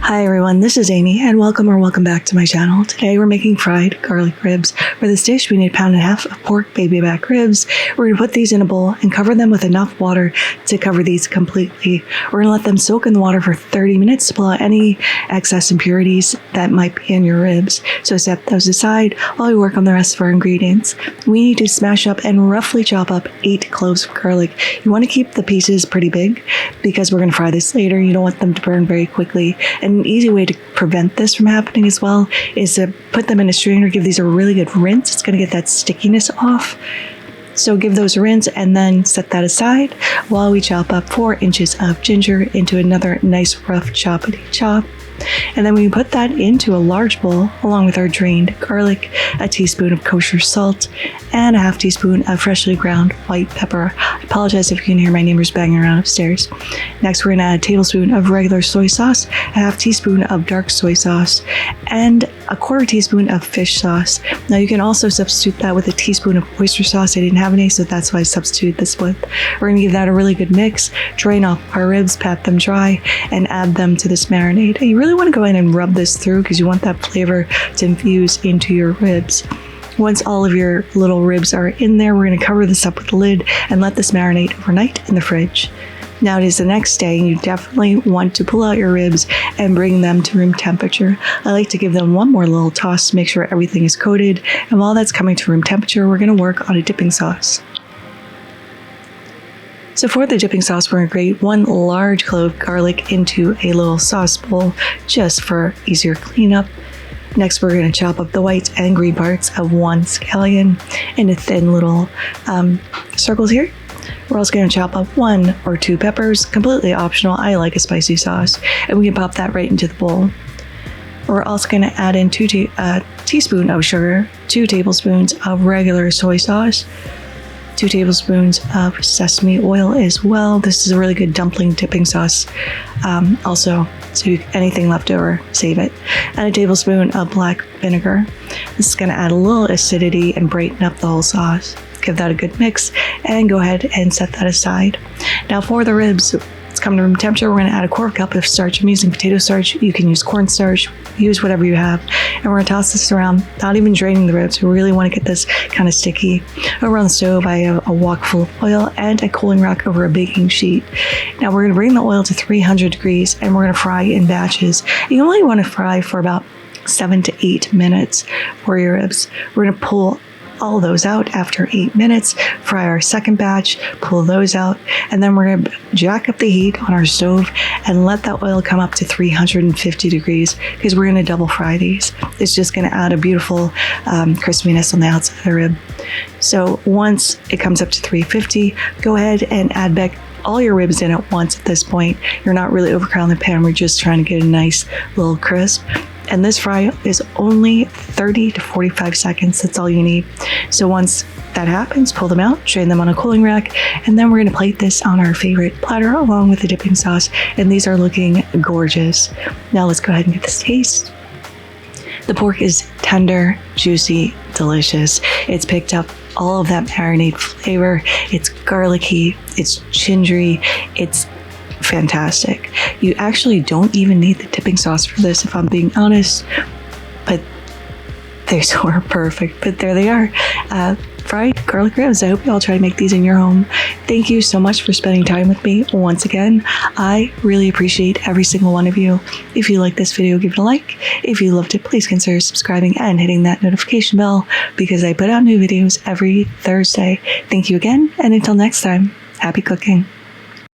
Hi everyone, this is Amy and welcome back to my channel. Today we're making fried garlic ribs. For this dish we need 1.5 pounds of pork baby back ribs. We're going to put these in a bowl and cover them with enough water to cover these completely. We're going to let them soak in the water for 30 minutes to pull out any excess impurities that might be in your ribs. So set those aside while we work on the rest of our ingredients. We need to smash up and roughly chop up 8 cloves of garlic. You want to keep the pieces pretty big because we're going to fry this later. You don't want them to burn very quickly. And an easy way to prevent this from happening as well is to put them in a strainer, give these a really good rinse. It's going to get that stickiness off. So give those a rinse and then set that aside while we chop up 4 inches of ginger into another nice rough choppity chop. And then we can put that into a large bowl along with our drained garlic, a teaspoon of kosher salt, and a ½ teaspoon of freshly ground white pepper. I apologize if you can hear my neighbors banging around upstairs. Next, we're going to add a tablespoon of regular soy sauce, a ½ teaspoon of dark soy sauce, and a 1/4 teaspoon of fish sauce. Now you can also substitute that with a teaspoon of oyster sauce. I didn't have any, so that's why I substituted this with. We're going to give that a really good mix, drain off our ribs, pat them dry, and add them to this marinade. And you really want to go in and rub this through because you want that flavor to infuse into your ribs. Once all of your little ribs are in there, we're going to cover this up with the lid and let this marinate overnight in the fridge. Now it is the next day and you definitely want to pull out your ribs and bring them to room temperature. I like to give them one more little toss to make sure everything is coated, and while that's coming to room temperature, we're going to work on a dipping sauce. So for the dipping sauce, we're going to grate 1 large clove of garlic into a little sauce bowl just for easier cleanup. Next, we're going to chop up the whites and green parts of 1 scallion into thin little circles here. We're also going to chop up 1 or 2 peppers, completely optional. I like a spicy sauce, and we can pop that right into the bowl. We're also going to add in 2 teaspoons of sugar, 2 tablespoons of regular soy sauce, 2 tablespoons of sesame oil as well. This is a really good dumpling dipping sauce. Also, so anything left over, save it. And a tablespoon of black vinegar. This is going to add a little acidity and brighten up the whole sauce. Give that a good mix and go ahead and set that aside. Now for the ribs, it's coming to room temperature. We're going to add a 1/4 cup of starch. I'm using potato starch. You can use cornstarch, use whatever you have. And we're going to toss this around, not even draining the ribs. We really want to get this kind of sticky. Over on the stove, I have a wok full of oil and a cooling rack over a baking sheet. Now we're going to bring the oil to 300 degrees and we're going to fry in batches. You only want to fry for about 7 to 8 minutes for your ribs. We're going to pull all those out after 8 minutes, fry our second batch, pull those out, and then we're going to jack up the heat on our stove and let that oil come up to 350 degrees because we're going to double fry these. It's just going to add a beautiful crispiness on the outside of the rib. So once it comes up to 350, go ahead and add back all your ribs in at once at this point. You're not really overcrowding the pan, we're just trying to get a nice little crisp. And this fry is only 30 to 45 seconds. That's all you need. So once that happens, pull them out, drain them on a cooling rack, and then we're going to plate this on our favorite platter along with the dipping sauce. And these are looking gorgeous. Now let's go ahead and get this taste. The pork is tender, juicy, delicious. It's picked up all of that marinade flavor. It's garlicky, it's gingery, it's fantastic. You actually don't even need the dipping sauce for this, if I'm being honest, but they're so perfect. But there they are, fried garlic ribs. I hope you all try to make these in your home. Thank you so much for spending time with me once again. I really appreciate every single one of you. If you like this video, give it a like. If you loved it, please consider subscribing and hitting that notification bell because I put out new videos every Thursday. Thank you again, and until next time, happy cooking.